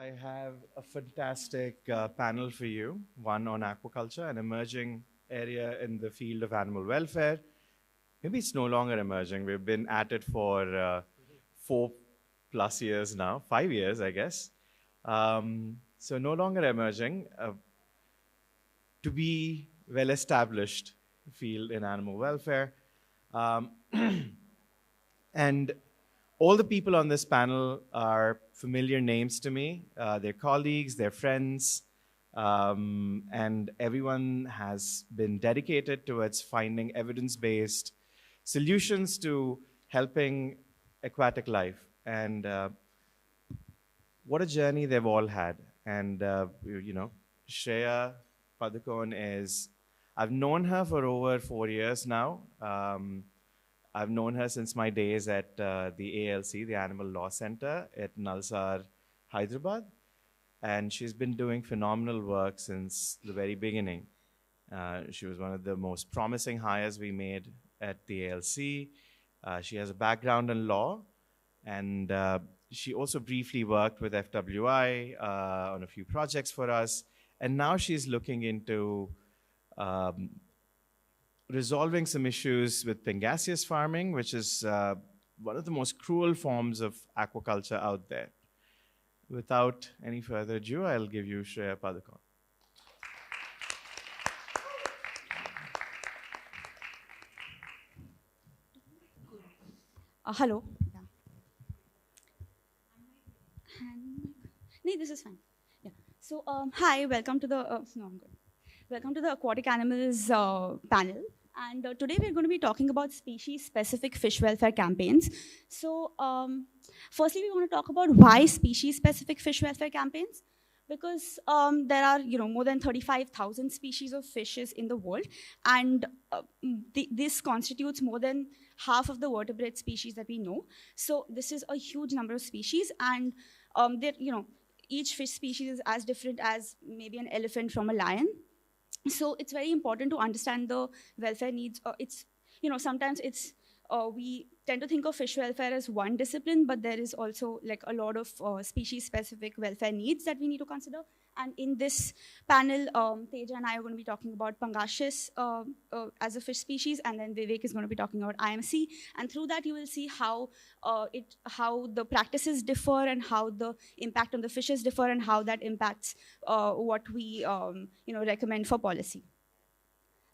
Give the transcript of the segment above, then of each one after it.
I have a fantastic panel for you, one on aquaculture, an emerging area in the field of animal welfare. Maybe it's no longer emerging. We've been at it for 4+ years now, 5 years, I guess. So no longer emerging, to be well-established field in animal welfare. Um, and all the people on this panel are familiar names to me. They're colleagues, they're friends, and everyone has been dedicated towards finding evidence-based solutions to helping aquatic life. And what a journey they've all had. And, Shreya Padukone is, I've known her for over 4 years now. I've known her since my days at the ALC, the Animal Law Center at Nalsar, Hyderabad. And she's been doing phenomenal work since the very beginning. She was one of the most promising hires we made at the ALC. She has a background in law, and she also briefly worked with FWI on a few projects for us. And now she's looking into resolving some issues with pangasius farming, which is one of the most cruel forms of aquaculture out there. Without any further ado, I'll give you Shreya Padukone. Hello. Yeah. No, this is fine. Yeah. So, hi, welcome to the. No, I'm good. Welcome to the Aquatic Animals panel. And today we're going to be talking about species-specific fish welfare campaigns. So, firstly, we want to talk about why species-specific fish welfare campaigns. Because there are, more than 35,000 species of fishes in the world, and this constitutes more than half of the vertebrate species that we know. So this is a huge number of species, and each fish species is as different as maybe an elephant from a lion. So it's very important to understand the welfare needs. Sometimes we tend to think of fish welfare as one discipline, but there is also like a lot of species-specific welfare needs that we need to consider. And in this panel, Teja and I are going to be talking about pangasius as a fish species, and then Vivek is going to be talking about IMC. And through that, you will see how the practices differ, and how the impact on the fishes differ, and how that impacts what we recommend for policy.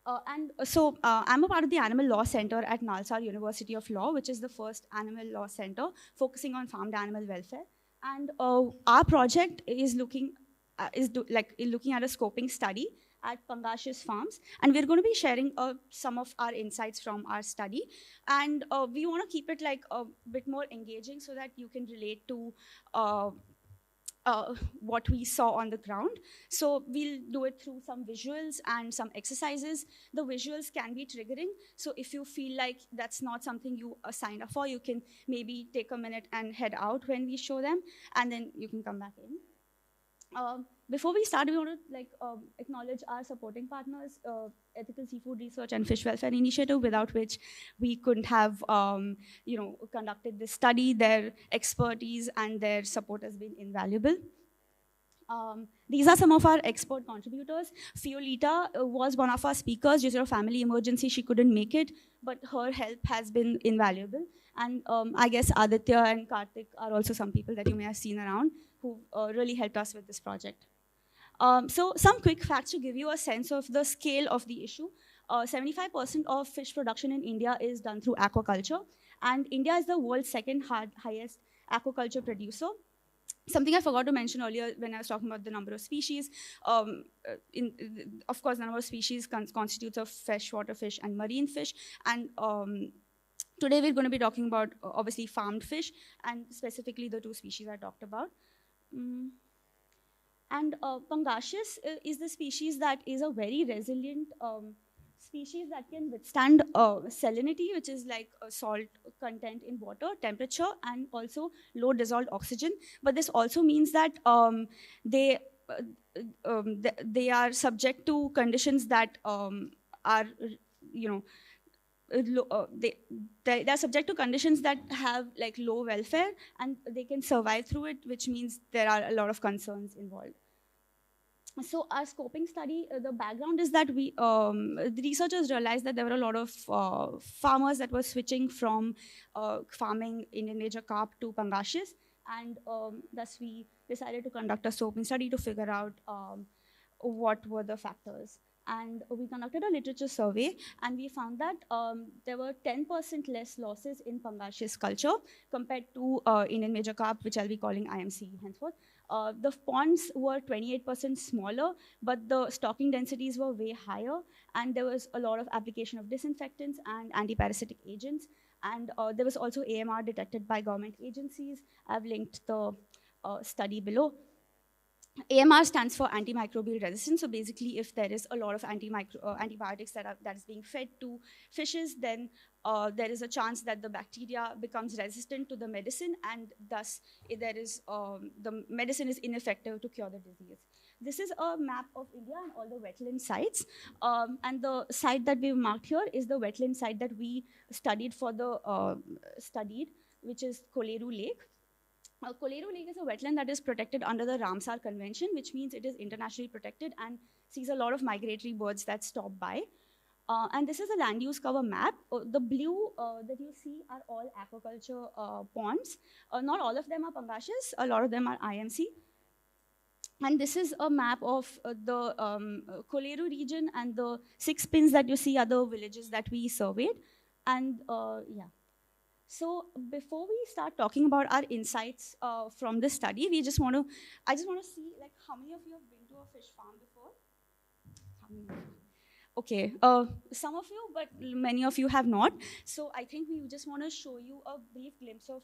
I'm a part of the Animal Law Center at Nalsar University of Law, which is the first animal law center focusing on farmed animal welfare. And our project is looking at a scoping study at pangasius farms, and we're going to be sharing some of our insights from our study. And we want to keep it like a bit more engaging so that you can relate to what we saw on the ground. So we'll do it through some visuals and some exercises. The visuals can be triggering, so if you feel like that's not something you signed up for, you can maybe take a minute and head out when we show them, and then you can come back in. Before we start, we want to acknowledge our supporting partners, Ethical Seafood Research and Fish Welfare Initiative, without which we couldn't have conducted this study. Their expertise and their support has been invaluable. These are some of our expert contributors. Fiolita was one of our speakers. Due to a family emergency, she couldn't make it, but her help has been invaluable. And I guess Aditya and Karthik are also some people that you may have seen around who really helped us with this project. So some quick facts to give you a sense of the scale of the issue. 75% of fish production in India is done through aquaculture, and India is the world's second highest aquaculture producer. Something I forgot to mention earlier when I was talking about the number of species. Of course, the number of species constitutes of freshwater fish and marine fish. And today we're going to be talking about, obviously, farmed fish, and specifically the two species I talked about. And pangasius is the species that is a very resilient species that can withstand salinity, which is like a salt content in water, temperature, and also low dissolved oxygen. But this also means that they are subject to conditions that are, they're subject to conditions that have like low welfare, and they can survive through it, which means there are a lot of concerns involved. So our scoping study, the background is that the researchers realized that there were a lot of farmers that were switching from farming Indian major carp to pangasius, and thus we decided to conduct a scoping study to figure out what were the factors. And we conducted a literature survey, and we found that there were 10% less losses in pangasius culture compared to Indian major carp, which I'll be calling IMC henceforth. The ponds were 28% smaller, but the stocking densities were way higher, and there was a lot of application of disinfectants and antiparasitic agents. And there was also AMR detected by government agencies. I've linked the study below. AMR stands for antimicrobial resistance. So basically, if there is a lot of antibiotics that is being fed to fishes, then there is a chance that the bacteria becomes resistant to the medicine, and thus the medicine is ineffective to cure the disease. This is a map of India and all the wetland sites. And the site that we've marked here is the wetland site that we studied which is Koleru Lake. Koleru Lake is a wetland that is protected under the Ramsar Convention, which means it is internationally protected and sees a lot of migratory birds that stop by. And this is a land use cover map. The blue that you see are all aquaculture ponds. Not all of them are pangasius. A lot of them are IMC. And this is a map of the Koleru region, and the 6 pins that you see are the villages that we surveyed. And yeah. So before we start talking about our insights from this study, I just want to see like how many of you have been to a fish farm before? How many? Okay, some of you, but many of you have not. So I think we just want to show you a brief glimpse of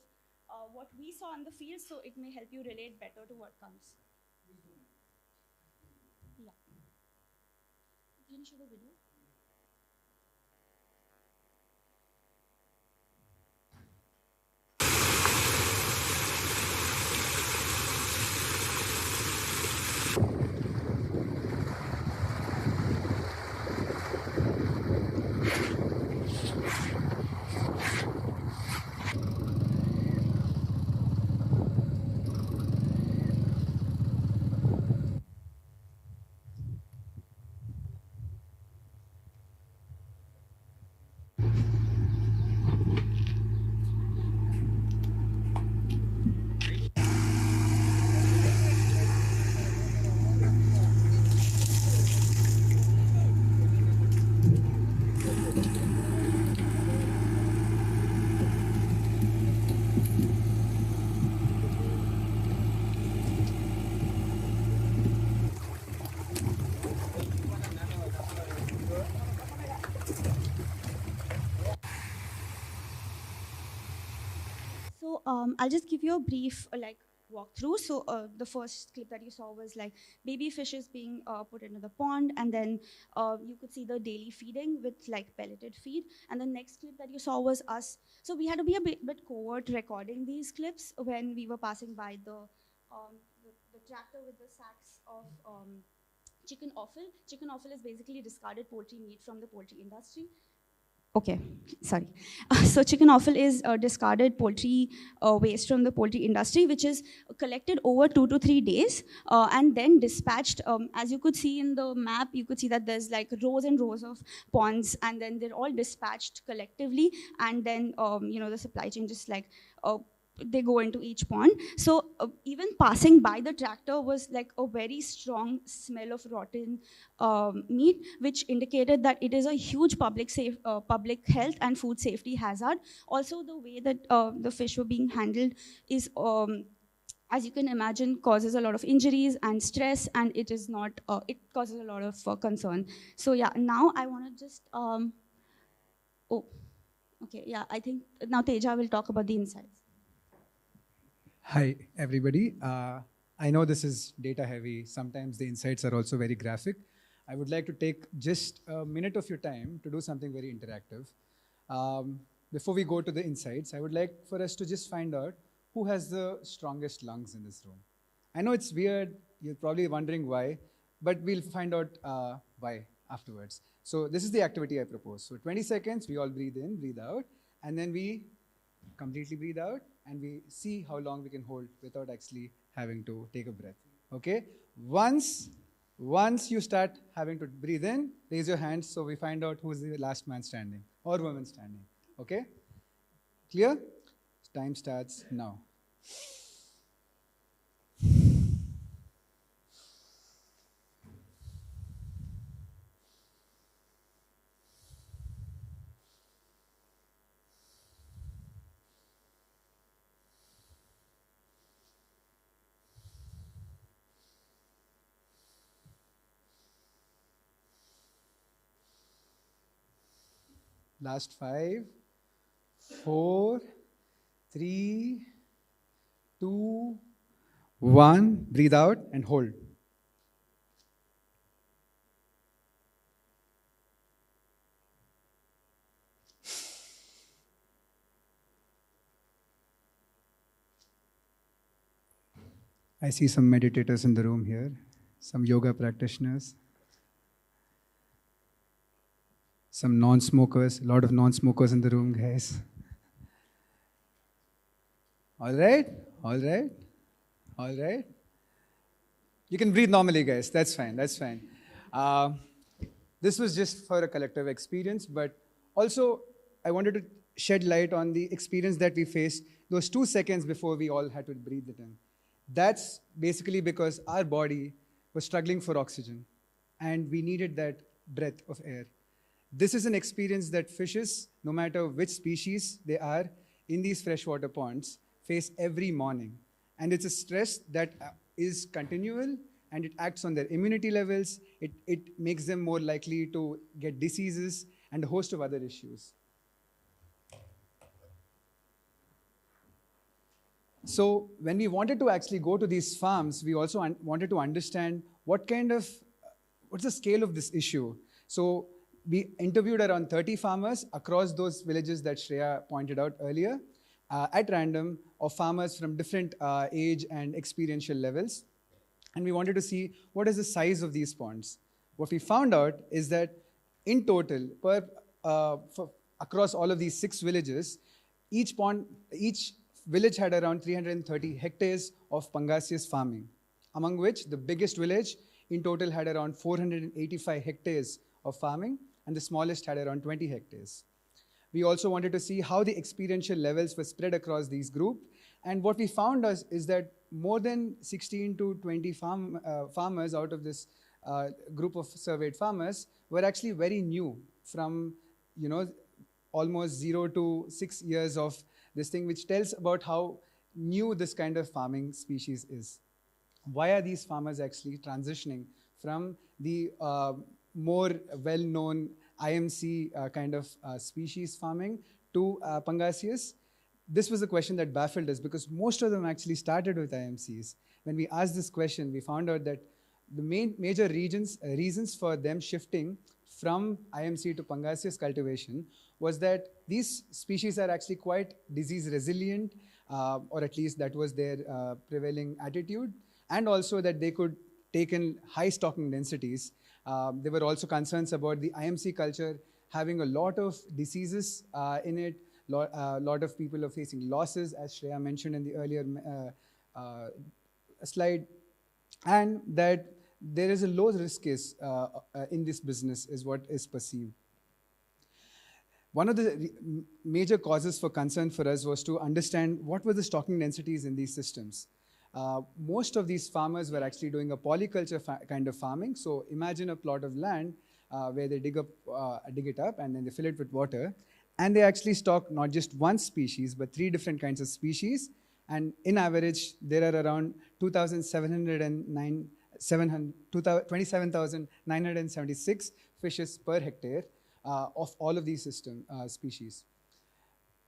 what we saw in the field, so it may help you relate better to what comes. Yeah. Can you show the video? So I'll just give you a brief walkthrough. So the first clip that you saw was like baby fishes being put into the pond, and then you could see the daily feeding with like pelleted feed. And the next clip that you saw was us. So we had to be a bit covert recording these clips when we were passing by the tractor with the sacks of chicken offal. Chicken offal is basically discarded poultry meat from the poultry industry. Okay, sorry. So chicken offal is discarded poultry waste from the poultry industry, which is collected over 2 to 3 days and then dispatched. As you could see in the map, you could see that there's like rows and rows of ponds, and then they're all dispatched collectively, and then the supply chain just like they go into each pond. So even passing by the tractor was like a very strong smell of rotten meat, which indicated that it is a huge public health and food safety hazard. Also, the way that the fish were being handled is, as you can imagine, causes a lot of injuries and stress, and it is not. It causes a lot of concern. So yeah, now I want to just. I think now Teja will talk about the insights. Hi, everybody. I know this is data heavy. Sometimes the insights are also very graphic. I would like to take just a minute of your time to do something very interactive. Before we go to the insights, I would like for us to just find out who has the strongest lungs in this room. I know it's weird. You're probably wondering why, but we'll find out why afterwards. So this is the activity I propose. So 20 seconds, we all breathe in, breathe out, and then we completely breathe out, and we see how long we can hold without actually having to take a breath. Okay? Once you start having to breathe in, raise your hands so we find out who's the last man standing or woman standing. Okay? Clear? Time starts now. Last 5, 4, 3, 2, 1. Breathe out and hold. I see some meditators in the room here, some yoga practitioners, some non-smokers, a lot of non-smokers in the room, guys. All right, all right, all right. You can breathe normally, guys. That's fine, that's fine. This was just for a collective experience, but also I wanted to shed light on the experience that we faced those 2 seconds before we all had to breathe it in. That's basically because our body was struggling for oxygen, and we needed that breath of air. This is an experience that fishes, no matter which species they are, in these freshwater ponds, face every morning. And it's a stress that is continual, and it acts on their immunity levels. It makes them more likely to get diseases and a host of other issues. So when we wanted to actually go to these farms, we also wanted to understand what's the scale of this issue. So we interviewed around 30 farmers across those villages that Shreya pointed out earlier, at random, of farmers from different age and experiential levels. And we wanted to see what is the size of these ponds. What we found out is that in total, across all of these 6 villages, each village had around 330 hectares of Pangasius farming, among which the biggest village in total had around 485 hectares of farming, and the smallest had around 20 hectares. We also wanted to see how the experiential levels were spread across these groups, and what we found is that more than 16 to 20 farmers out of this group of surveyed farmers were actually very new, from almost 0 to 6 years of this thing, which tells about how new this kind of farming species is. Why are these farmers actually transitioning from the more well-known IMC kind of species farming to Pangasius? This was a question that baffled us, because most of them actually started with IMCs. When we asked this question, we found out that the major reasons for them shifting from IMC to Pangasius cultivation was that these species are actually quite disease resilient, or at least that was their prevailing attitude, and also that they could take in high stocking densities. There were also concerns about the IMC culture having a lot of diseases in it. A lot of people are facing losses, as Shreya mentioned in the earlier slide, and that there is a low risk case in this business is what is perceived. One of the major causes for concern for us was to understand what were the stocking densities in these systems. Most of these farmers were actually doing a polyculture kind of farming. So imagine a plot of land where they dig it up and then they fill it with water. And they actually stock not just one species, but 3 different kinds of species. And in average, there are around 27,976 fishes per hectare of all of these species.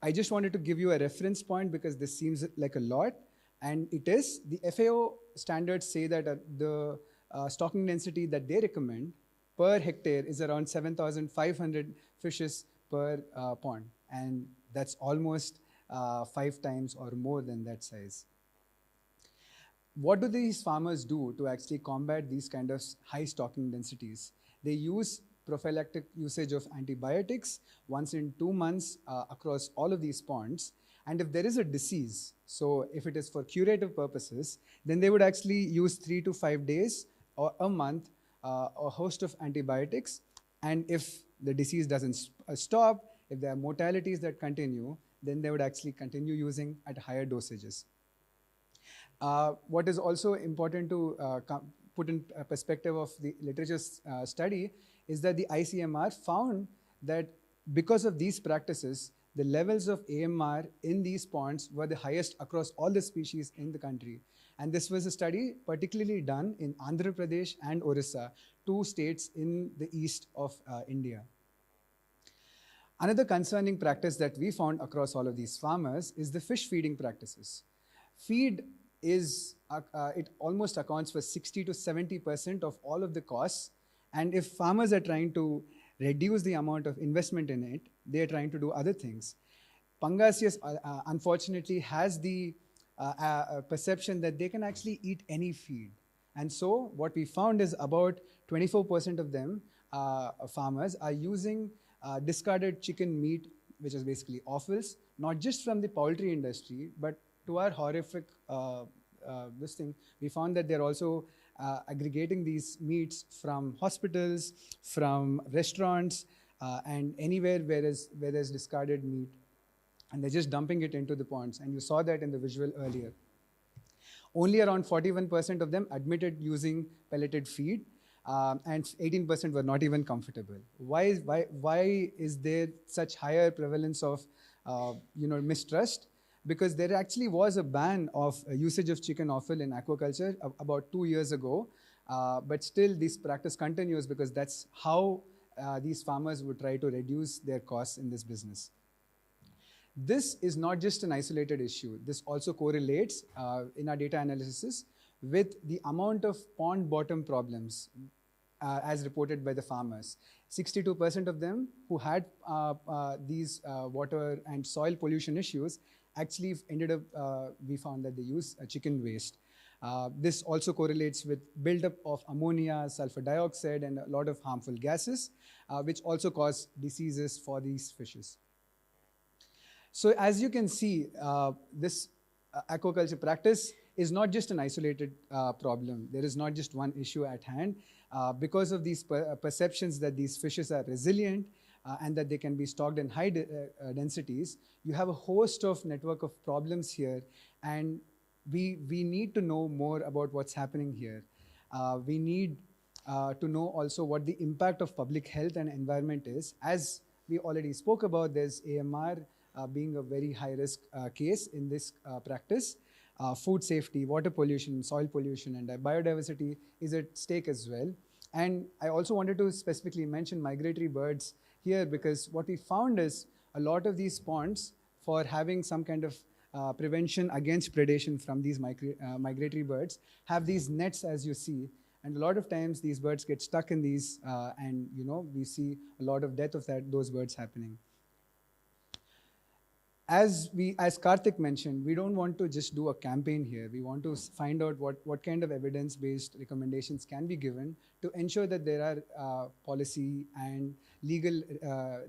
I just wanted to give you a reference point because this seems like a lot, and it is. The FAO standards say that the stocking density that they recommend per hectare is around 7,500 fishes per pond, and that's almost 5 times or more than that size. What do these farmers do to actually combat these kind of high stocking densities? They use prophylactic usage of antibiotics once in 2 months across all of these ponds. And if there is a disease, so if it is for curative purposes, then they would actually use 3 to 5 days or a month a host of antibiotics. And if the disease doesn't stop, if there are mortalities that continue, then they would actually continue using at higher dosages. What is also important to put in perspective of the literature study is that the ICMR found that because of these practices, the levels of AMR in these ponds were the highest across all the species in the country. And this was a study particularly done in Andhra Pradesh and Orissa, 2 states in the east of India. Another concerning practice that we found across all of these farmers is the fish feeding practices. Feed is, it almost accounts for 60 to 70% of all of the costs. And if farmers are trying to reduce the amount of investment in it, they are trying to do other things. Pangasius, unfortunately, has the perception that they can actually eat any feed. And so what we found is about 24% of them, farmers, are using discarded chicken meat, which is basically offals, not just from the poultry industry, but to our horrific this thing, we found that they're also aggregating these meats from hospitals, from restaurants, and anywhere where there's discarded meat. And they're just dumping it into the ponds. And you saw that in the visual earlier. Only around 41% of them admitted using pelleted feed, and 18% were not even comfortable. Why is there such higher prevalence of mistrust? Because there actually was a ban of usage of chicken offal in aquaculture about 2 years ago, but still this practice continues because that's how these farmers would try to reduce their costs in this business. This is not just an isolated issue. This also correlates in our data analysis with the amount of pond bottom problems as reported by the farmers. 62% of them who had these water and soil pollution issues actually ended up, we found that they use chicken waste. This also correlates with buildup of ammonia, sulfur dioxide, and a lot of harmful gases, which also cause diseases for these fishes. So as you can see, this aquaculture practice is not just an isolated problem. There is not just one issue at hand. Because of these perceptions that these fishes are resilient and that they can be stocked in high densities, you have a host of network of problems here, and we need to know more about what's happening here. We need to know also what the impact of public health and environment is. As we already spoke about, there's AMR being a very high risk case in this practice. Food safety, water pollution, soil pollution, and biodiversity is at stake as well. And I also wanted to specifically mention migratory birds here, because what we found is a lot of these ponds, for having some kind of prevention against predation from these migratory birds, have these nets, as you see. And a lot of times these birds get stuck in these, and we see a lot of death of those birds happening. As Karthik mentioned, we don't want to just do a campaign here. We want to find out what kind of evidence-based recommendations can be given to ensure that there are policy and legal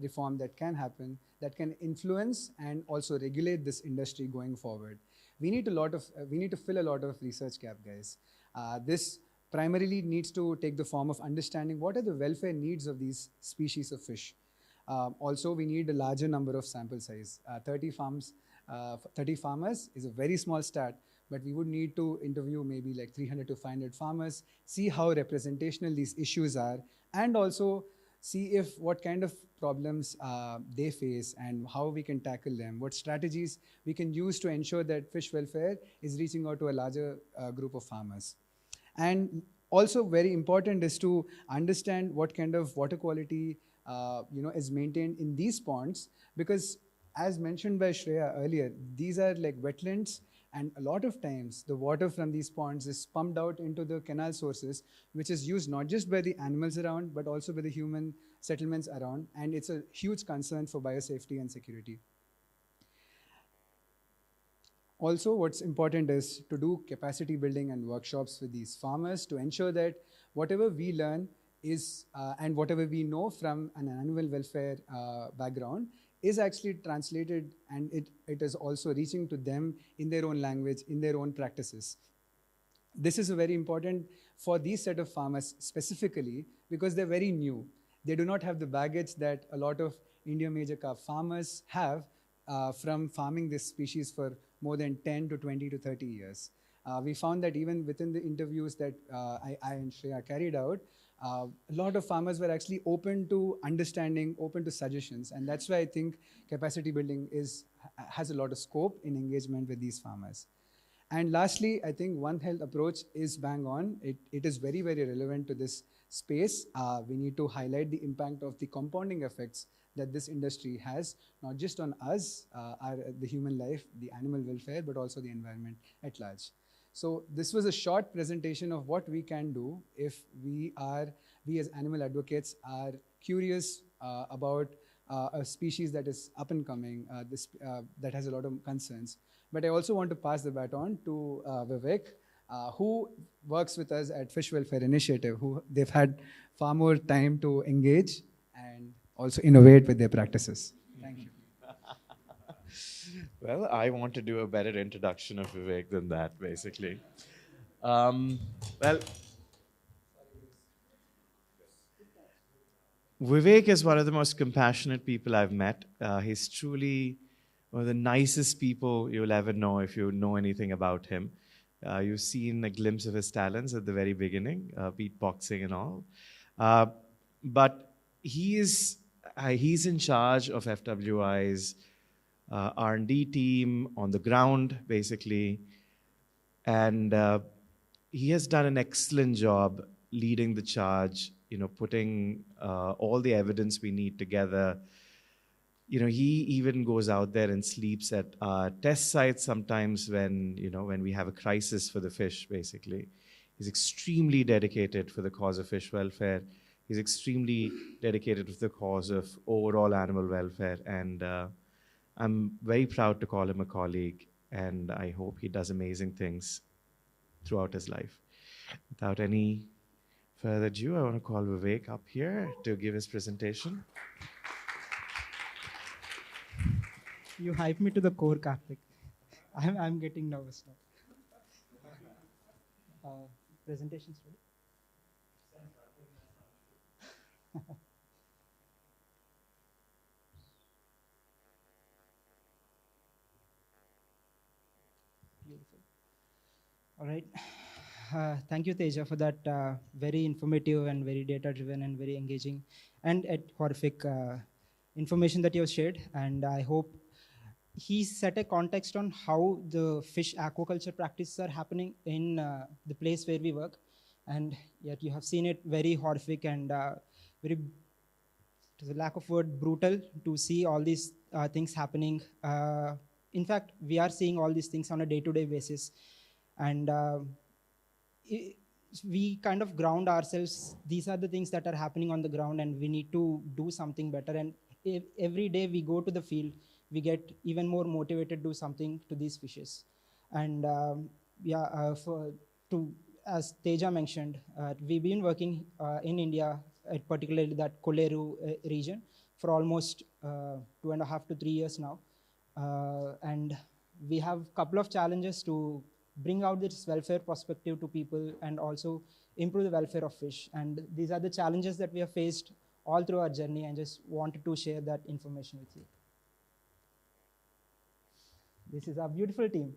reform that can happen, that can influence and also regulate this industry going forward. We need to fill a lot of research gap, guys. This primarily needs to take the form of understanding what are the welfare needs of these species of fish. Also, we need a larger number of sample size. 30 farmers is a very small stat, but we would need to interview maybe like 300 to 500 farmers, see how representational these issues are, and also see what kind of problems they face and how we can tackle them, what strategies we can use to ensure that fish welfare is reaching out to a larger group of farmers. And also very important is to understand what kind of water quality is maintained in these ponds, because as mentioned by Shreya earlier, these are like wetlands, and a lot of times the water from these ponds is pumped out into the canal sources, which is used not just by the animals around, but also by the human settlements around, and it's a huge concern for biosafety and security. Also, what's important is to do capacity building and workshops with these farmers to ensure that whatever we learn is, and whatever we know from an animal welfare background, is actually translated, and it is also reaching to them in their own language, in their own practices. This is very important for these set of farmers specifically because they're very new. They do not have the baggage that a lot of Indian major carp farmers have from farming this species for more than 10 to 20 to 30 years. We found that even within the interviews that I and Shreya carried out, a lot of farmers were actually open to understanding, open to suggestions, and that's why I think capacity building has a lot of scope in engagement with these farmers. And lastly, I think One Health approach is bang on. It is very, very relevant to this space. We need to highlight the impact of the compounding effects that this industry has, not just on us, the human life, the animal welfare, but also the environment at large. So this was a short presentation of what we can do if we as animal advocates are curious about a species that is up and coming, that has a lot of concerns. But I also want to pass the baton to Vivek, who works with us at Fish Welfare Initiative, who they've had far more time to engage and also innovate with their practices. Thank you. Well, I want to do a better introduction of Vivek than that, basically. Well, Vivek is one of the most compassionate people I've met. He's truly one of the nicest people you'll ever know if you know anything about him. You've seen a glimpse of his talents at the very beginning, beatboxing and all. But he's in charge of FWI's R&D team on the ground, basically. And he has done an excellent job leading the charge, putting all the evidence we need together. He even goes out there and sleeps at test sites sometimes when we have a crisis for the fish, basically. He's extremely dedicated for the cause of fish welfare. He's extremely dedicated to the cause of overall animal welfare. And I'm very proud to call him a colleague, and I hope he does amazing things throughout his life. Without any further ado, I want to call Vivek up here to give his presentation. You hype me to the core, Karthik. I'm getting nervous now. Presentations ready? Beautiful. All right. Thank you, Teja, for that very informative and very data-driven and very engaging and horrific information that you have shared. And I hope he set a context on how the fish aquaculture practices are happening in the place where we work. And yet you have seen it very horrific and very, to the lack of word, brutal to see all these things happening. In fact, we are seeing all these things on a day-to-day basis. And we kind of ground ourselves. These are the things that are happening on the ground, and we need to do something better. And every day we go to the field, we get even more motivated to do something to these fishes. And as Teja mentioned, we've been working in India, particularly that Koleru region, for almost 2.5 to 3 years now. And we have a couple of challenges to bring out this welfare perspective to people and also improve the welfare of fish. And these are the challenges that we have faced all through our journey, and just wanted to share that information with you. This is our beautiful team.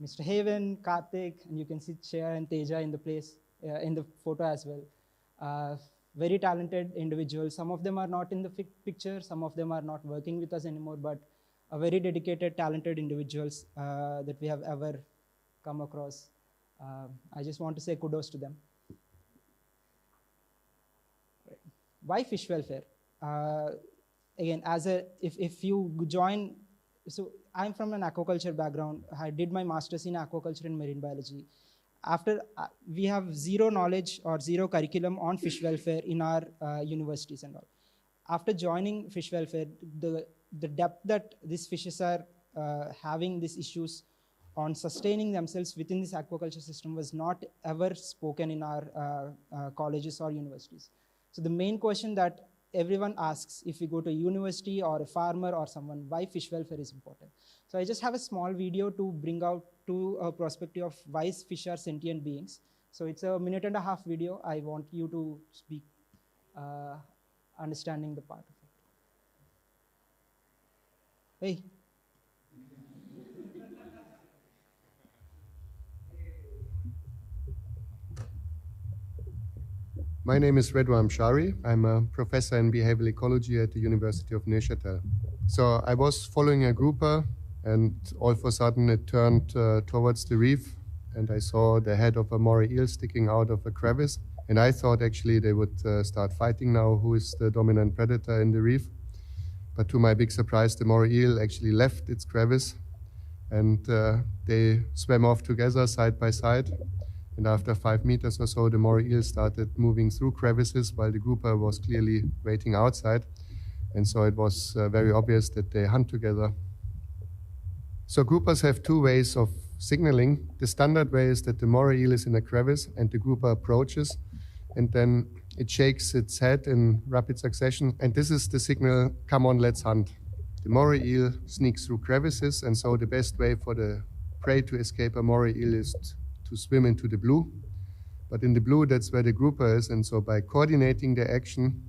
Mr. Haven, Karthik, and you can see Shreya and Teja in the place, in the photo as well. Very talented individuals. Some of them are not in the picture, some of them are not working with us anymore, but a very dedicated, talented individuals that we have ever come across. I just want to say kudos to them. Why fish welfare? Again, if you join, so I'm from an aquaculture background. I did my master's in aquaculture and marine biology. After, we have zero knowledge or zero curriculum on fish welfare in our universities and all. After joining fish welfare, the depth that these fishes are having these issues on sustaining themselves within this aquaculture system was not ever spoken in our colleges or universities. So the main question that everyone asks if we go to a university or a farmer or someone, why fish welfare is important. So I just have a small video to bring out to a perspective of why fish are sentient beings. So it's a 1.5-minute video. I want you to speak, understanding the part of it. Hey. My name is Redwan Shari. I'm a professor in behavioral ecology at the University of Neuchâtel. So I was following a grouper, and all of a sudden it turned towards the reef, and I saw the head of a moray eel sticking out of a crevice. And I thought actually they would start fighting now, who is the dominant predator in the reef. But to my big surprise, the moray eel actually left its crevice, and they swam off together side by side. And after 5 meters or so, the moray eel started moving through crevices while the grouper was clearly waiting outside. And so it was very obvious that they hunt together. So groupers have two ways of signaling. The standard way is that the moray eel is in a crevice and the grouper approaches, and then it shakes its head in rapid succession. And this is the signal, come on, let's hunt. The moray eel sneaks through crevices, and so the best way for the prey to escape a moray eel is to swim into the blue. But in the blue, that's where the grouper is. And so by coordinating their action,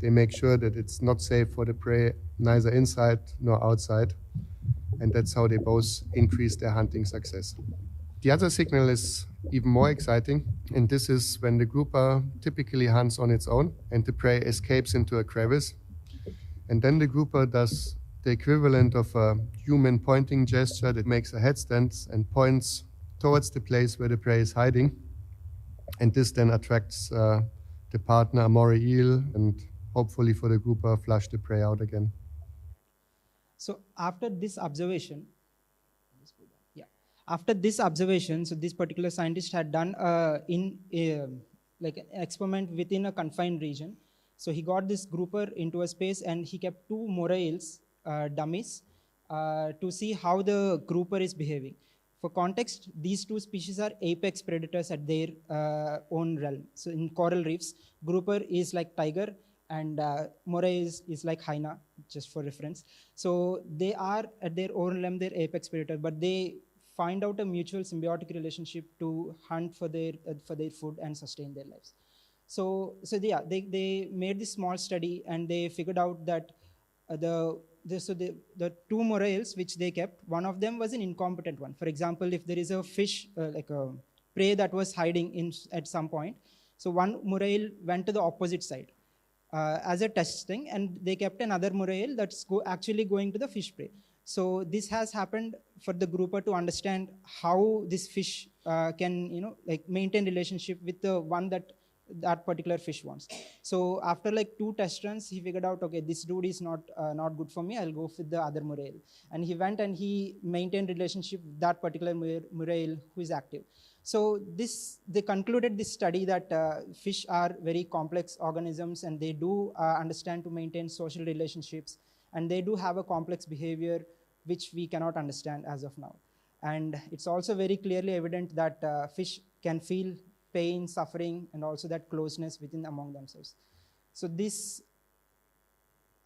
they make sure that it's not safe for the prey, neither inside nor outside. And that's how they both increase their hunting success. The other signal is even more exciting. And this is when the grouper typically hunts on its own and the prey escapes into a crevice. And then the grouper does the equivalent of a human pointing gesture that makes a headstand and points towards the place where the prey is hiding. And this then attracts the partner, a moray eel, and hopefully for the grouper, flush the prey out again. So after this observation, so this particular scientist had done like an experiment within a confined region. So he got this grouper into a space and he kept 2 moray eels, dummies, to see how the grouper is behaving. For context, these 2 species are apex predators at their own realm. So in coral reefs, grouper is like tiger and moray is like hyena, just for reference. So they are at their own realm, they're apex predator, but they find out a mutual symbiotic relationship to hunt for their food and sustain their lives. So yeah, they made this small study and they figured out that the 2 moray eels which they kept, one of them was an incompetent one. For example, if there is a fish, like a prey that was hiding at some point, so one moray eel went to the opposite side as a testing, and they kept another moray eel that's actually going to the fish prey. So this has happened for the grouper to understand how this fish can, like maintain relationship with the one that particular fish wants. So after like 2 test runs, he figured out, okay, this dude is not good for me. I'll go with the other moray eel. And he went and he maintained relationship with that particular moray eel who is active. So they concluded this study that fish are very complex organisms and they do understand to maintain social relationships, and they do have a complex behavior which we cannot understand as of now. And it's also very clearly evident that fish can feel pain, suffering, and also that closeness within among themselves. So this,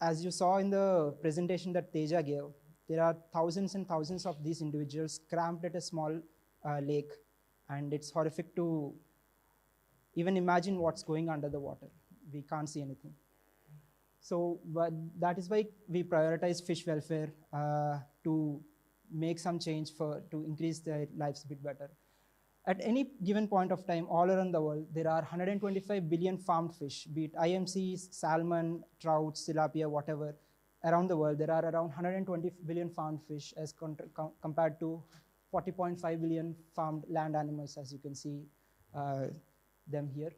as you saw in the presentation that Teja gave, there are thousands and thousands of these individuals cramped at a small lake, and it's horrific to even imagine what's going under the water. We can't see anything. So but that is why we prioritize fish welfare to make some change to increase their lives a bit better. At any given point of time, all around the world, there are 125 billion farmed fish, be it IMCs, salmon, trout, tilapia, whatever. Around the world, there are around 120 billion farmed fish as compared to 40.5 billion farmed land animals, as you can see them here.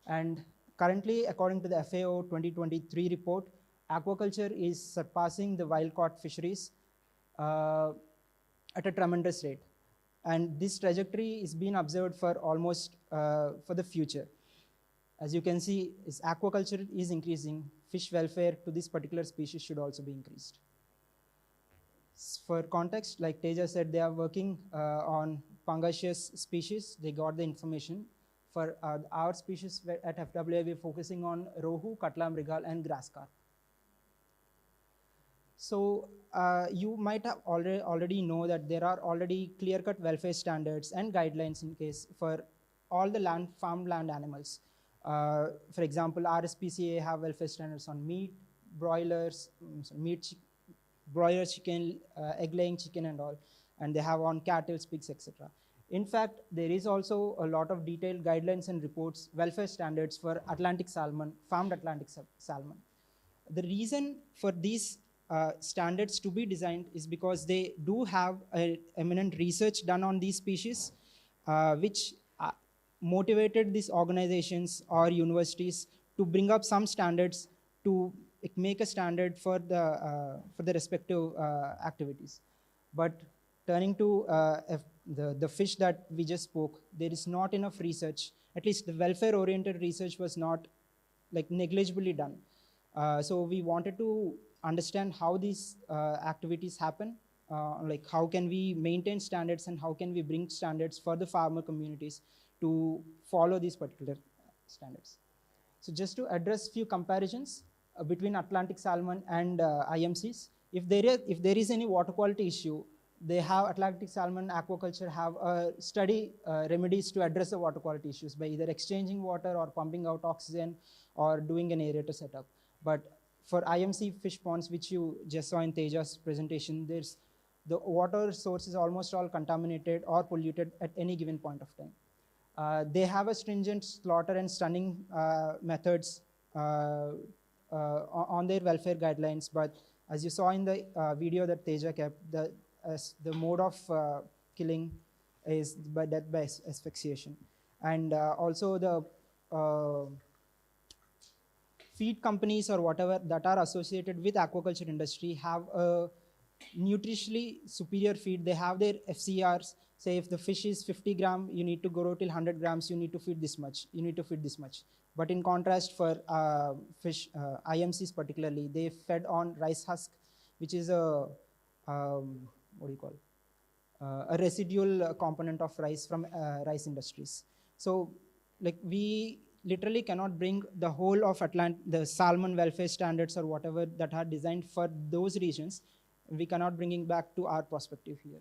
And currently, according to the FAO 2023 report, aquaculture is surpassing the wild-caught fisheries at a tremendous rate. And this trajectory is being observed for almost for the future. As you can see, aquaculture is increasing. Fish welfare to this particular species should also be increased. For context, like Teja said, they are working on fungaceous species. They got the information. For our species at FWA, we're focusing on Rohu, Catla, Mrigal, and grass carp. So you might have already know that there are already clear-cut welfare standards and guidelines in case for all the farmland animals. For example, RSPCA have welfare standards on meat, broilers, broiler chicken, egg-laying chicken and all, and they have on cattle, pigs, etc. In fact, there is also a lot of detailed guidelines and reports, welfare standards for Atlantic salmon, farmed Atlantic salmon. The reason for these standards to be designed is because they do have eminent research done on these species, which motivated these organizations or universities to bring up some standards to make a standard for the respective activities. But turning to the fish that we just spoke, there is not enough research. At least the welfare-oriented research was not like negligibly done. So we wanted to understand how these activities happen, like how can we maintain standards and how can we bring standards for the farmer communities to follow these particular standards. So just to address few comparisons between Atlantic salmon and IMCs, if there is any water quality issue, they have Atlantic salmon aquaculture have study remedies to address the water quality issues by either exchanging water or pumping out oxygen or doing an aerator setup. But for IMC fish ponds, which you just saw in Teja's presentation, the water source is almost all contaminated or polluted at any given point of time. They have a stringent slaughter and stunning methods on their welfare guidelines, but as you saw in the video that Teja kept, the mode of killing is by death by asphyxiation. And also the feed companies or whatever that are associated with aquaculture industry have a nutritionally superior feed. They have their FCRs. Say if the fish is 50 grams, you need to grow till 100 grams, you need to feed this much, you need to feed this much. But in contrast for fish, IMCs particularly, they fed on rice husk, which is a, a residual component of rice from rice industries. So like we literally cannot bring the whole of the salmon welfare standards or whatever that are designed for those regions, we cannot bring it back to our perspective here.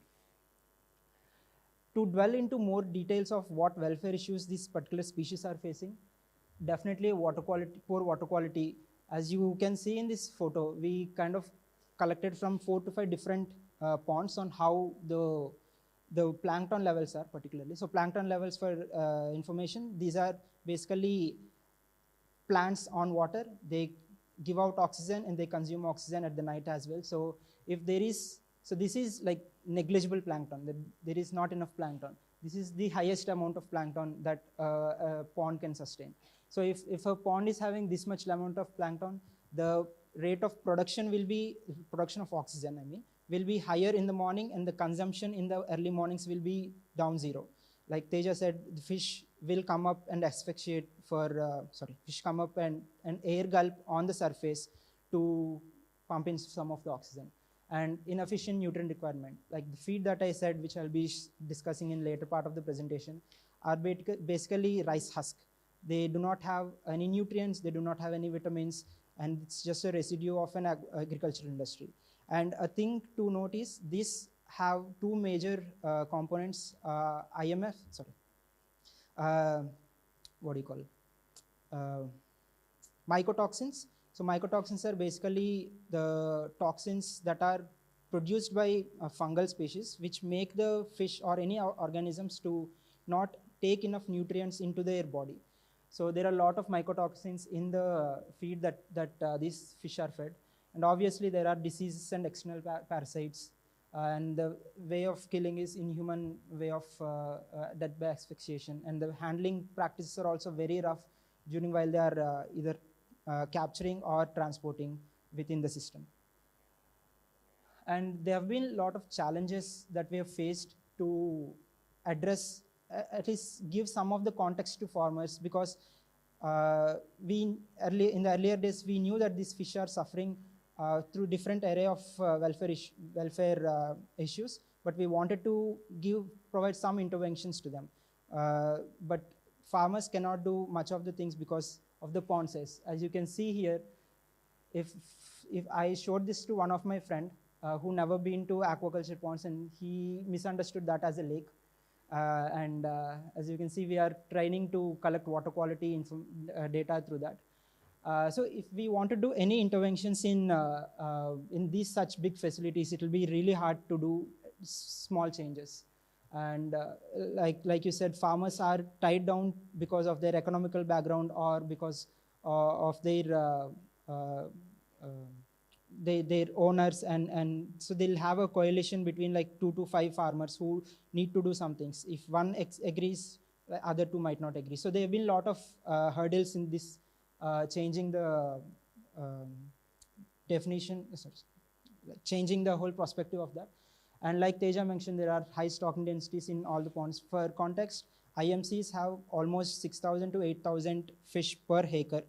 To dwell into more details of what welfare issues these particular species are facing, definitely water quality, poor water quality. As you can see in this photo, we kind of collected from 4 to 5 different ponds on how the plankton levels are particularly. So plankton levels, for information, these are basically plants on water. They give out oxygen and they consume oxygen at the night as well. So if there is, so this is like negligible plankton, there is not enough plankton. This is the highest amount of plankton that a pond can sustain. So if a pond is having this much amount of plankton, the rate of production will be, production of oxygen, I mean, will be higher in the morning, and the consumption in the early mornings will be down zero. Like Teja said, the fish will come up and asphyxiate for, fish come up and air gulp on the surface to pump in some of the oxygen. And inefficient nutrient requirement, like the feed that I said, which I'll be discussing in later part of the presentation, are basically rice husk. They do not have any nutrients, they do not have any vitamins, and it's just a residue of an agricultural industry. And a thing to note is these have two major components, mycotoxins. So mycotoxins are basically the toxins that are produced by fungal species, which make the fish or any organisms to not take enough nutrients into their body. So there are a lot of mycotoxins in the feed that these fish are fed. And obviously there are diseases and external parasites. And the way of killing is inhuman way of death by asphyxiation. And the handling practices are also very rough during while they are either capturing or transporting within the system. And there have been a lot of challenges that we have faced to address, at least give some of the context to farmers, because in the earlier days, we knew that these fish are suffering through different array of welfare issues, but we wanted to provide some interventions to them. But farmers cannot do much of the things because of the pond size. As you can see here, if I showed this to one of my friend who never been to aquaculture ponds, and he misunderstood that as a lake. As you can see, we are trying to collect water quality data through that. So if we want to do any interventions in these such big facilities, it will be really hard to do small changes. And like you said, farmers are tied down because of their economical background or because of their owners, and so they'll have a coalition between like 2 to 5 farmers who need to do some things. If one agrees, the other 2 might not agree. So there have been a lot of hurdles in this changing the definition, changing the whole perspective of that. And like Teja mentioned, there are high stocking densities in all the ponds. For context, IMCs have almost 6,000 to 8,000 fish per hectare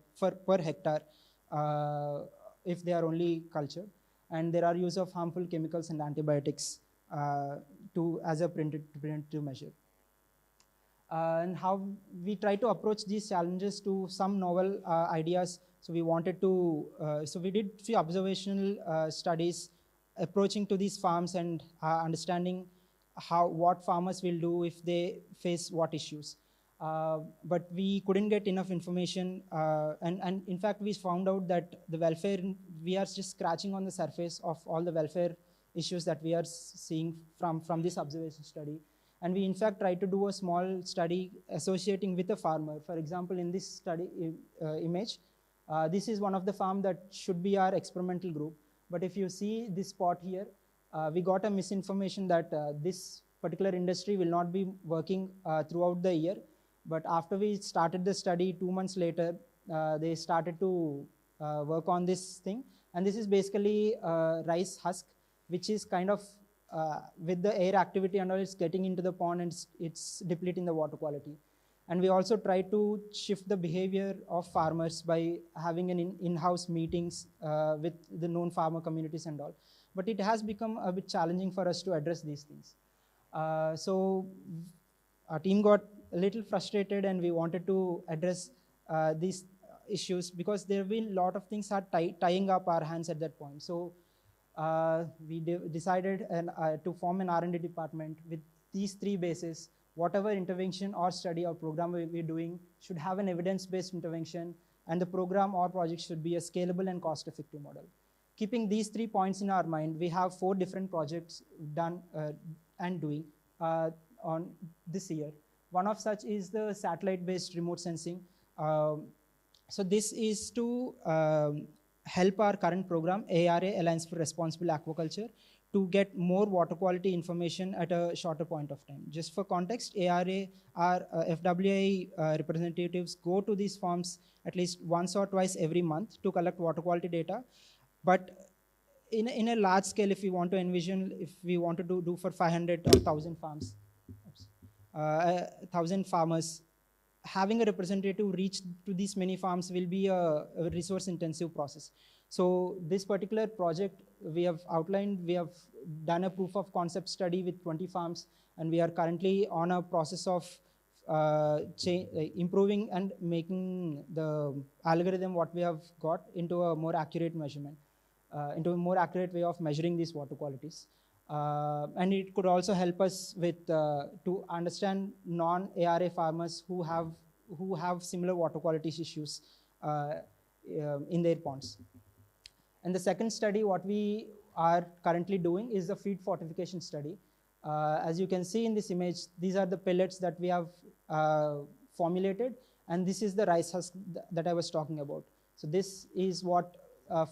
if they are only cultured. And there are use of harmful chemicals and antibiotics as a preventive measure. And how we try to approach these challenges to some novel ideas. So we wanted to, so we did few observational studies approaching to these farms and understanding what farmers will do if they face what issues. But we couldn't get enough information. And in fact, we found out that the welfare, we are just scratching on the surface of all the welfare issues that we are seeing from this observation study. And we in fact tried to do a small study associating with a farmer. For example, in this study image, this is one of the farm that should be our experimental group. But if you see this spot here, we got a misinformation that this particular industry will not be working throughout the year. But after we started the study 2 months later, they started to work on this thing. And this is basically rice husk, which is kind of with the air activity and all, it's getting into the pond and it's depleting the water quality. And we also try to shift the behavior of farmers by having an in-house meetings with the known farmer communities and all. But it has become a bit challenging for us to address these things. So our team got a little frustrated and we wanted to address these issues because there have been a lot of things are tying up our hands at that point. So we decided to form an R&D department with these 3 bases. Whatever intervention or study or program we're doing should have an evidence-based intervention, and the program or project should be a scalable and cost-effective model. Keeping these 3 points in our mind, we have 4 different projects done and doing on this year. One of such is the satellite-based remote sensing. So this is to help our current program, ARA, Alliance for Responsible Aquaculture, to get more water quality information at a shorter point of time. Just for context, ARA, our FWI representatives go to these farms at least once or twice every month to collect water quality data. But in a large scale, if we want to envision, if we want to do for 500 or 1,000 farms, 1,000 farmers, having a representative reach to these many farms will be a resource intensive process. So this particular project we have outlined, we have done a proof of concept study with 20 farms, and we are currently on a process of improving and making the algorithm what we have got into a more accurate measurement, into a more accurate way of measuring these water qualities. And it could also help us with to understand non-ARA farmers who have similar water quality issues in their ponds. And the second study, what we are currently doing is the feed fortification study. As you can see in this image, these are the pellets that we have formulated, and this is the rice husk that I was talking about. So this is what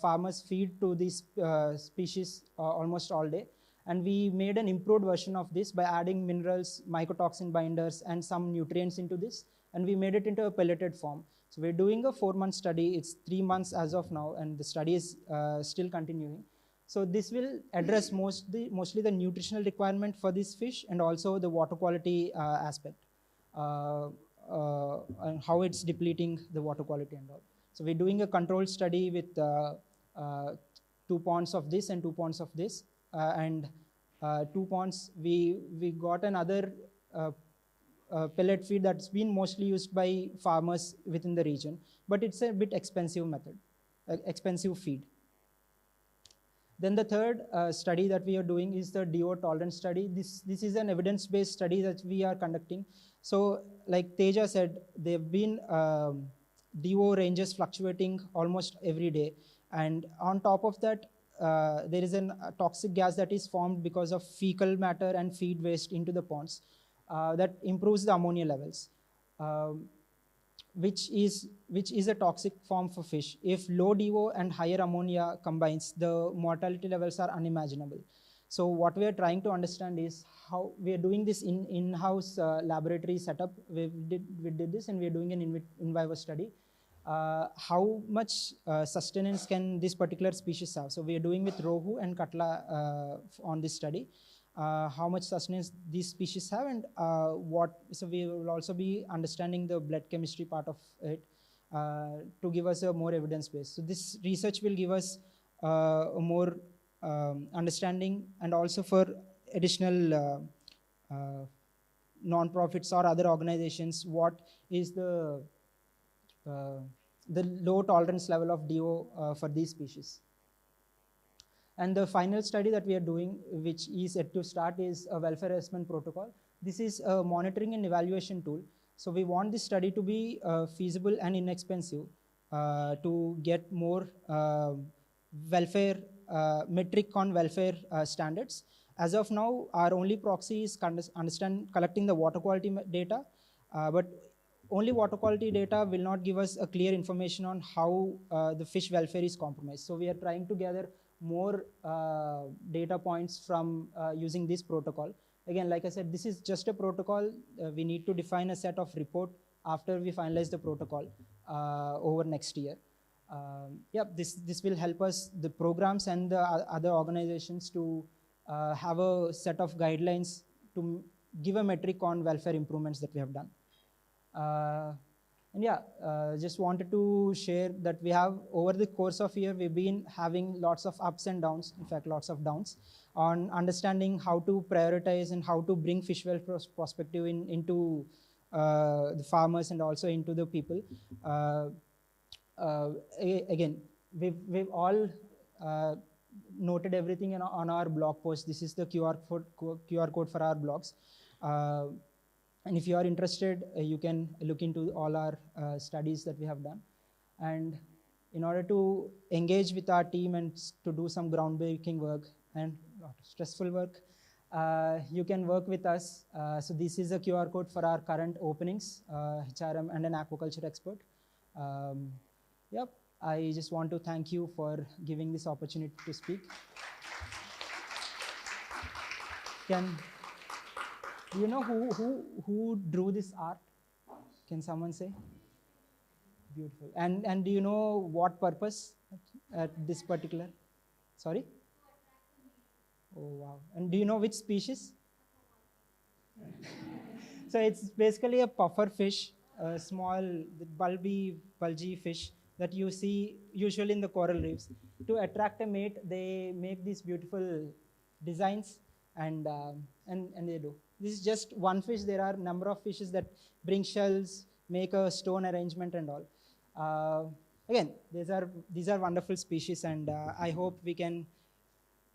farmers feed to these species almost all day. And we made an improved version of this by adding minerals, mycotoxin binders, and some nutrients into this, and we made it into a pelleted form. So we're doing a 4-month study. It's 3 months as of now, and the study is still continuing. So this will address mostly the nutritional requirement for this fish and also the water quality aspect, and how it's depleting the water quality and all. So we're doing a controlled study with 2 ponds of this and 2 ponds of this, and 2 ponds we got another pellet feed that's been mostly used by farmers within the region, but it's a bit expensive method, expensive feed. Then the third study that we are doing is the DO tolerance study. This is an evidence-based study that we are conducting. So like Teja said, there have been DO ranges fluctuating almost every day. And on top of that, there is a toxic gas that is formed because of fecal matter and feed waste into the ponds that improves the ammonia levels. Which is a toxic form for fish. If low DO and higher ammonia combines, the mortality levels are unimaginable. So what we are trying to understand is how we are doing this in-house laboratory setup. We did this, and we are doing an in vivo study. How much sustenance can this particular species have? So we are doing with Rohu and Catla on this study. How much sustenance these species have, and so we will also be understanding the blood chemistry part of it to give us a more evidence base. So this research will give us a more understanding, and also for additional non-profits or other organizations, what is the low tolerance level of DO for these species. And the final study that we are doing, which is yet to start, is a welfare assessment protocol. This is a monitoring and evaluation tool. So we want this study to be feasible and inexpensive to get more welfare, metric on welfare standards. As of now, our only proxy is collecting the water quality data, but only water quality data will not give us a clear information on how the fish welfare is compromised. So we are trying to gather more data points from using this protocol. Again, like I said, this is just a protocol. We need to define a set of report after we finalize the protocol over next year. This will help us, the programs and the other organizations, to have a set of guidelines to give a metric on welfare improvements that we have done. Just wanted to share that we have, over the course of year, we've been having lots of ups and downs, in fact, lots of downs, on understanding how to prioritize and how to bring fish welfare perspective into the farmers and also into the people. Again, we've all noted everything on our blog post. This is the QR code for our blogs. And if you are interested, you can look into all our studies that we have done. And in order to engage with our team and to do some groundbreaking work and stressful work, you can work with us. So this is a QR code for our current openings, HRM and an aquaculture expert. I just want to thank you for giving this opportunity to speak. Do you know who drew this art? Can someone say? Beautiful. And do you know what purpose at this particular? Sorry? Oh, wow. And do you know which species? So it's basically a puffer fish, a small, bulgy fish that you see usually in the coral reefs. To attract a mate, they make these beautiful designs, and they do. This is just one fish. There are a number of fishes that bring shells, make a stone arrangement and all. Again, these are wonderful species, and I hope we can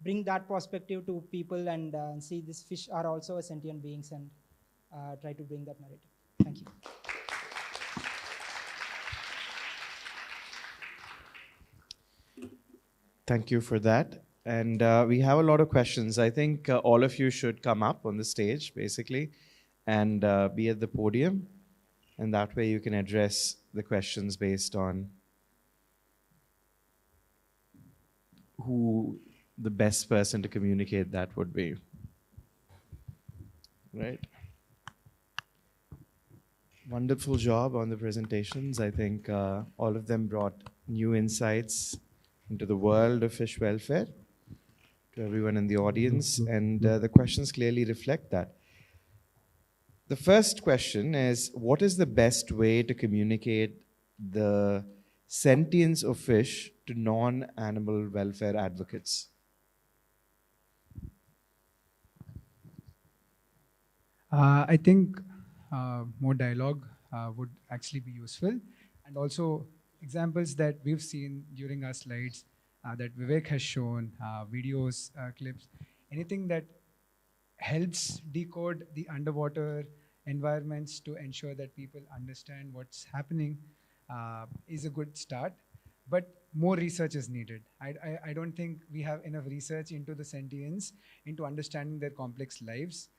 bring that perspective to people and see these fish are also sentient beings, and try to bring that narrative. Thank you. Thank you for that. And we have a lot of questions. I think all of you should come up on the stage, basically, and be at the podium. And that way you can address the questions based on who the best person to communicate that would be. Right? Wonderful job on the presentations. I think all of them brought new insights into the world of fish welfare to everyone in the audience, and the questions clearly reflect that. The first question is, what is the best way to communicate the sentience of fish to non-animal welfare advocates? I think more dialogue would actually be useful, and also examples that we've seen during our slides that Vivek has shown, videos, clips, anything that helps decode the underwater environments to ensure that people understand what's happening is a good start. But more research is needed. I don't think we have enough research into the sentience, into understanding their complex lives.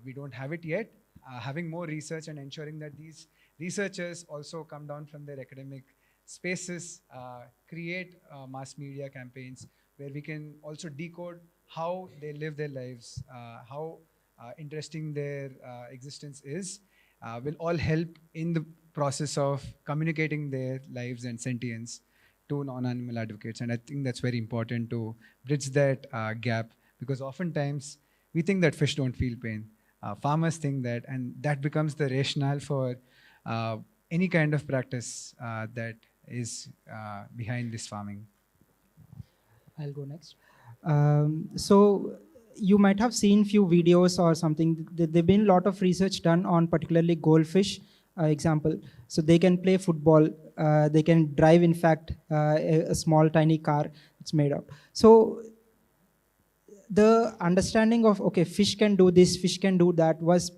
We don't have it yet. Having more research and ensuring that these researchers also come down from their academic spaces, create mass media campaigns where we can also decode how they live their lives, how interesting their existence is, will all help in the process of communicating their lives and sentience to non-animal advocates. And I think that's very important to bridge that gap, because oftentimes we think that fish don't feel pain. Farmers think that, and that becomes the rationale for any kind of practice that is behind this farming. I'll go next. So you might have seen few videos or something. There've been a lot of research done on particularly goldfish example. So they can play football. They can drive, in fact, a small tiny car. It's made up. So the understanding of, okay, fish can do this, fish can do that was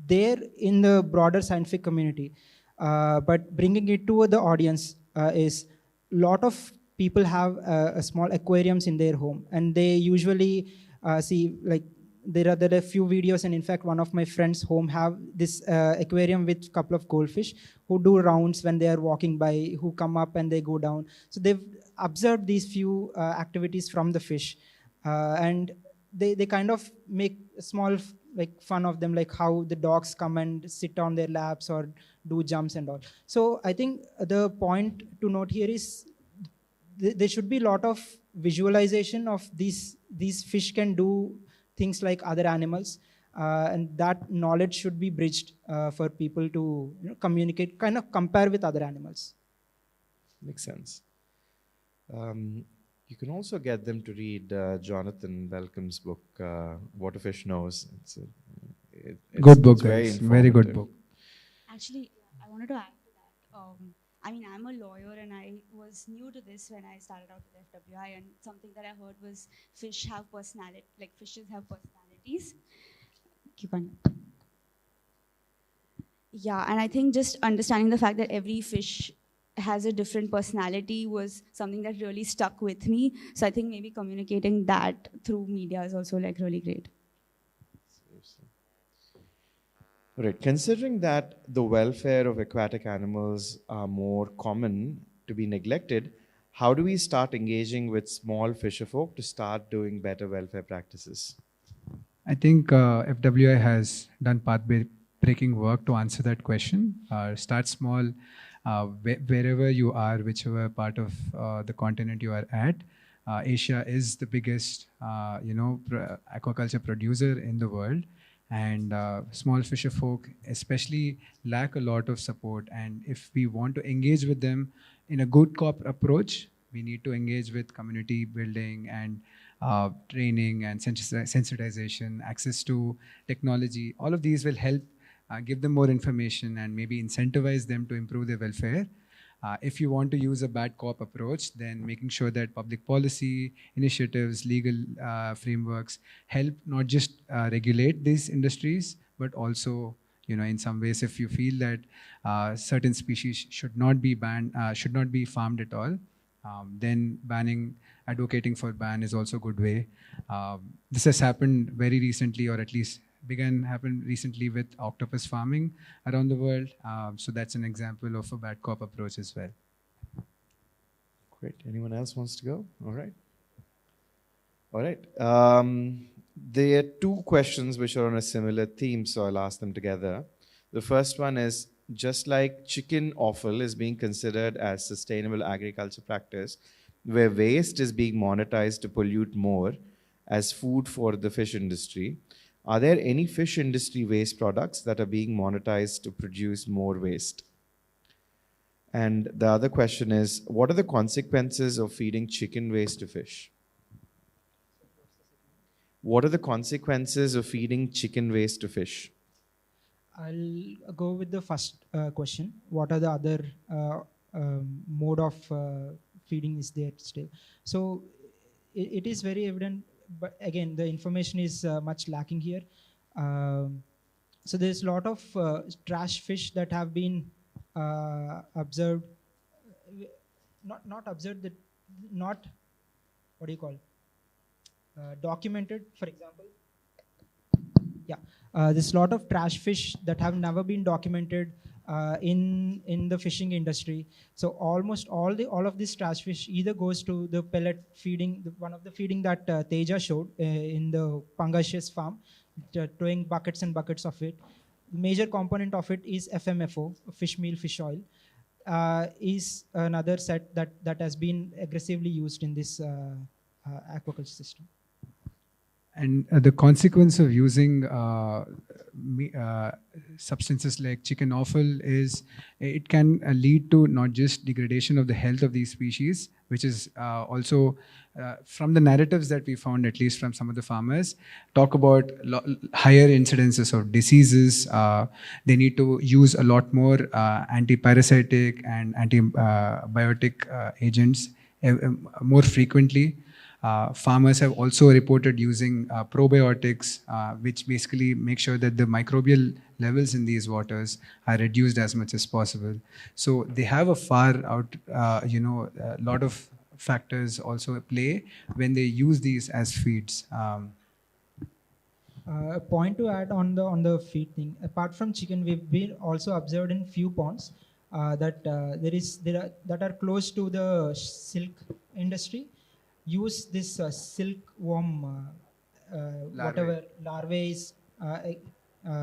there in the broader scientific community. But bringing it to the audience is a lot of people have a small aquariums in their home, and they usually see, like, there are a few videos, and in fact one of my friends' home have this aquarium with a couple of goldfish who do rounds when they are walking by, who come up and they go down. So they've observed these few activities from the fish, and they kind of make small like fun of them, like how the dogs come and sit on their laps or do jumps and all. So I think the point to note here is there should be a lot of visualization of these fish can do things like other animals, and that knowledge should be bridged for people to communicate, kind of compare with other animals. Makes sense. You can also get them to read Jonathan Belcom's book, What a Fish Knows. It's good book, it's very guys. Very good informative. book. Actually, I wanted to add to that. I mean, I'm a lawyer and I was new to this when I started out with FWI, and something that I heard was fish have personality, like fishes have personalities. Keep on. Yeah, and I think just understanding the fact that every fish has a different personality was something that really stuck with me. So I think maybe communicating that through media is also like really great. Right. Considering that the welfare of aquatic animals are more common to be neglected, how do we start engaging with small fisher folk to start doing better welfare practices? I think FWI has done path-breaking work to answer that question. Start small, wherever you are, whichever part of the continent you are at. Asia is the biggest, aquaculture producer in the world, and small fisher folk especially lack a lot of support. And if we want to engage with them in a good cop approach, we need to engage with community building and training and sensitization, access to technology. All of these will help give them more information and maybe incentivize them to improve their welfare. If you want to use a bad cop approach, then making sure that public policy initiatives, legal frameworks help not just regulate these industries, but also, in some ways, if you feel that certain species should not be banned, should not be farmed at all, then advocating for ban is also a good way. This has happened very recently, or at least happened recently with octopus farming around the world. So that's an example of a bad cop approach as well. Great. Anyone else wants to go? All right. All right. There are two questions which are on a similar theme, so I'll ask them together. The first one is, just like chicken offal is being considered as sustainable agriculture practice, where waste is being monetized to pollute more as food for the fish industry, are there any fish industry waste products that are being monetized to produce more waste? And the other question is, what are the consequences of feeding chicken waste to fish? What are the consequences of feeding chicken waste to fish? I'll go with the first question. What are the other mode of feeding is there still? So it is very evident, but again, the information is much lacking here. So there's a lot of trash fish that have been observed, not observed, that not, what do you call, documented, for example. Yeah, there's a lot of trash fish that have never been documented in the fishing industry. So almost all of this trash fish either goes to the pellet feeding, one of the feeding that Teja showed in the Pangasius farm, throwing buckets and buckets of it. Major component of it is FMFO, fish meal, fish oil, is another set that has been aggressively used in this aquaculture system. And the consequence of using substances like chicken offal is it can lead to not just degradation of the health of these species, which is also from the narratives that we found, at least from some of the farmers, talk about higher incidences of diseases. They need to use a lot more anti-parasitic and antibiotic agents more frequently. Farmers have also reported using probiotics, which basically make sure that the microbial levels in these waters are reduced as much as possible. So they have a far out, a lot of factors also play when they use these as feeds. A point to add on the feed thing. Apart from chicken, we've been also observed in few ponds that that are close to the silk industry. Use this silkworm, whatever larvae is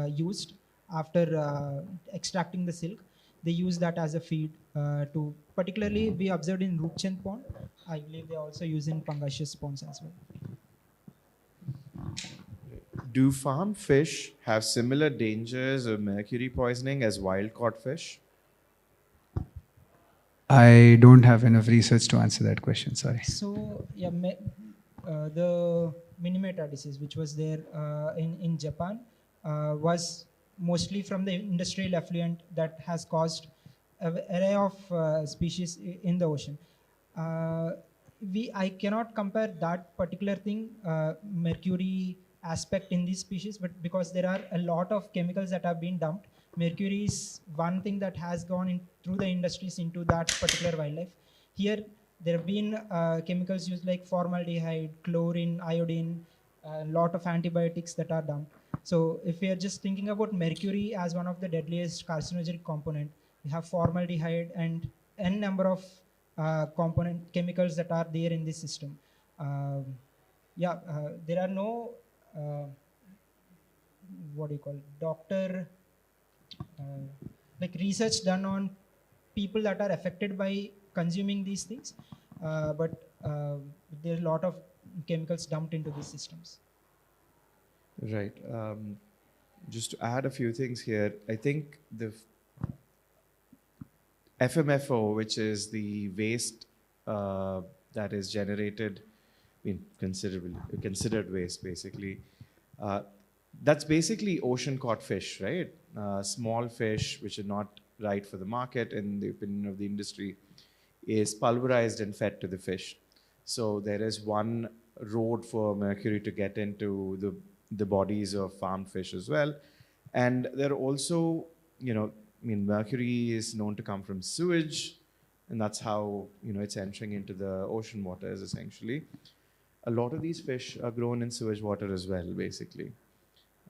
used after extracting the silk. They use that as a feed to, particularly we observed in Rupchand pond. I believe they also use in Pangasius ponds as well. Do farm fish have similar dangers of mercury poisoning as wild caught fish? I don't have enough research to answer that question, sorry. So, yeah, the Minamata disease, which was there in Japan, was mostly from the industrial effluent that has caused an array of species in the ocean. I cannot compare that particular thing, mercury aspect in these species, but because there are a lot of chemicals that have been dumped, mercury is one thing that has gone in through the industries into that particular wildlife. Here, there have been chemicals used like formaldehyde, chlorine, iodine, a lot of antibiotics that are dumped. So if we are just thinking about mercury as one of the deadliest carcinogenic component, we have formaldehyde and n number of component chemicals that are there in this system. There are no like research done on people that are affected by consuming these things, but there are a lot of chemicals dumped into these systems. Right. Just to add a few things here, I think the FMFO, which is the waste that is generated, considered waste basically, that's basically ocean caught fish, right? Small fish which are not right for the market, in the opinion of the industry, is pulverized and fed to the fish. So there is one road for mercury to get into the bodies of farmed fish as well. And there are also, mercury is known to come from sewage, and that's how, it's entering into the ocean waters essentially. A lot of these fish are grown in sewage water as well, basically.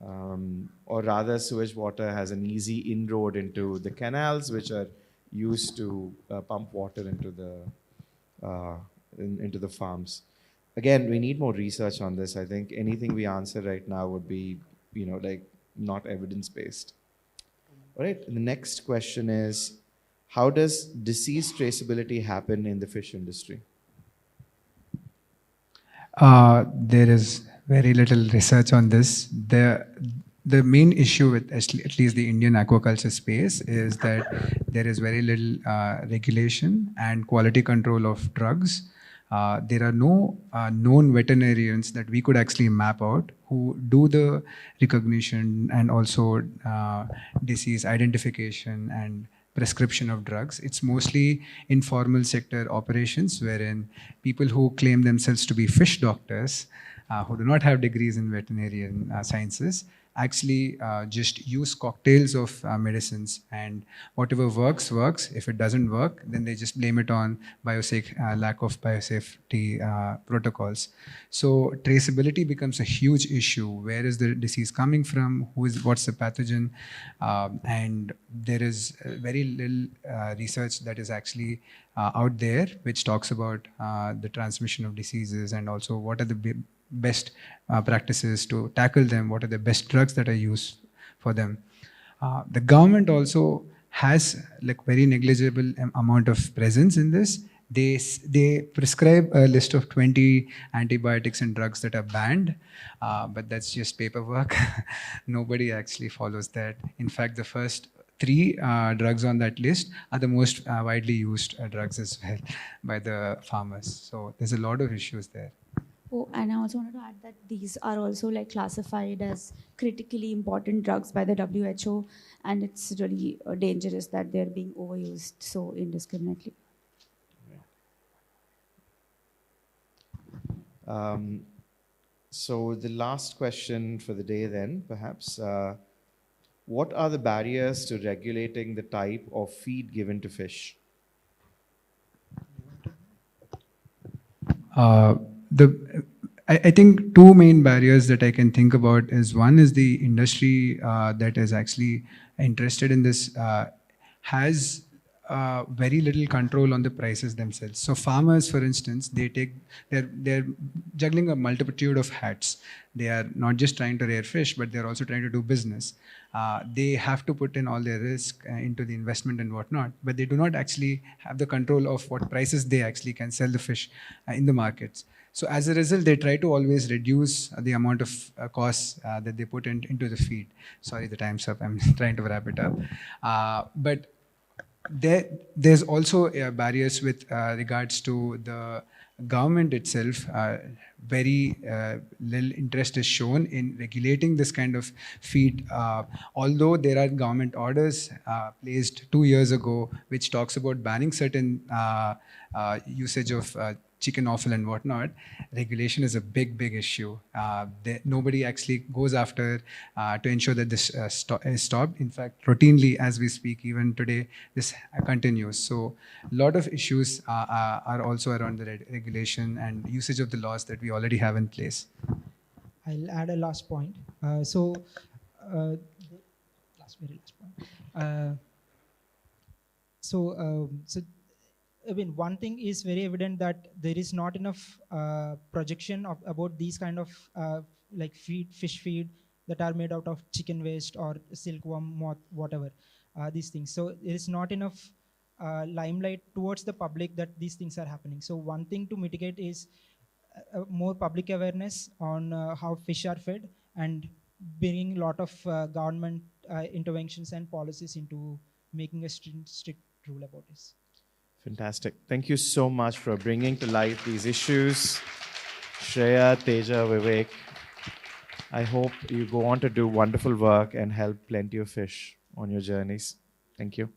Or rather, sewage water has an easy inroad into the canals, which are used to pump water into the farms. Again, we need more research on this. I think anything we answer right now would be, not evidence-based. All right, and the next question is, how does disease traceability happen in the fish industry? There is very little research on this. the main issue with at least the Indian aquaculture space is that there is very little regulation and quality control of drugs. There are no known veterinarians that we could actually map out who do the recognition and also disease identification and prescription of drugs. It's mostly informal sector operations wherein people who claim themselves to be fish doctors who do not have degrees in veterinarian sciences actually just use cocktails of medicines, and whatever works. If it doesn't work, then they just blame it on lack of biosafety protocols. So traceability becomes a huge issue. Where is the disease coming from? What's the pathogen? And there is very little research that is actually out there which talks about the transmission of diseases and also what are the best practices to tackle them, what are the best drugs that are used for them. The government also has like very negligible amount of presence in this. They prescribe a list of 20 antibiotics and drugs that are banned, but that's just paperwork. Nobody actually follows that. In fact, the first 3 drugs on that list are the most widely used drugs as well by the farmers. So there's a lot of issues there. Oh, and I also wanted to add that these are also like classified as critically important drugs by the WHO, and it's really dangerous that they're being overused so indiscriminately. So the last question for the day then, perhaps, what are the barriers to regulating the type of feed given to fish? I think 2 main barriers that I can think about is one is the industry that is actually interested in this has very little control on the prices themselves. So farmers, for instance, they're juggling a multitude of hats. They are not just trying to rear fish, but they're also trying to do business. They have to put in all their risk into the investment and whatnot, but they do not actually have the control of what prices they actually can sell the fish in the markets. So as a result, they try to always reduce the amount of costs that they put into the feed. Sorry, the time's up. I'm trying to wrap it up. But there's also barriers with regards to the government itself. Very little interest is shown in regulating this kind of feed. Although there are government orders placed 2 years ago which talks about banning certain usage of chicken offal and whatnot, regulation is a big issue. Nobody actually goes after to ensure that this is stopped. In fact, routinely as we speak, even today, this continues. So a lot of issues are also around the regulation and usage of the laws that we already have in place. I'll add a last point. Very last point. I mean, one thing is very evident that there is not enough projection about these kind of like fish feed that are made out of chicken waste or silkworm, moth, whatever, these things. So there is not enough limelight towards the public that these things are happening. So one thing to mitigate is more public awareness on how fish are fed and bringing a lot of government interventions and policies into making a strict rule about this. Fantastic. Thank you so much for bringing to light these issues. Shreya, Teja, Vivek, I hope you go on to do wonderful work and help plenty of fish on your journeys. Thank you.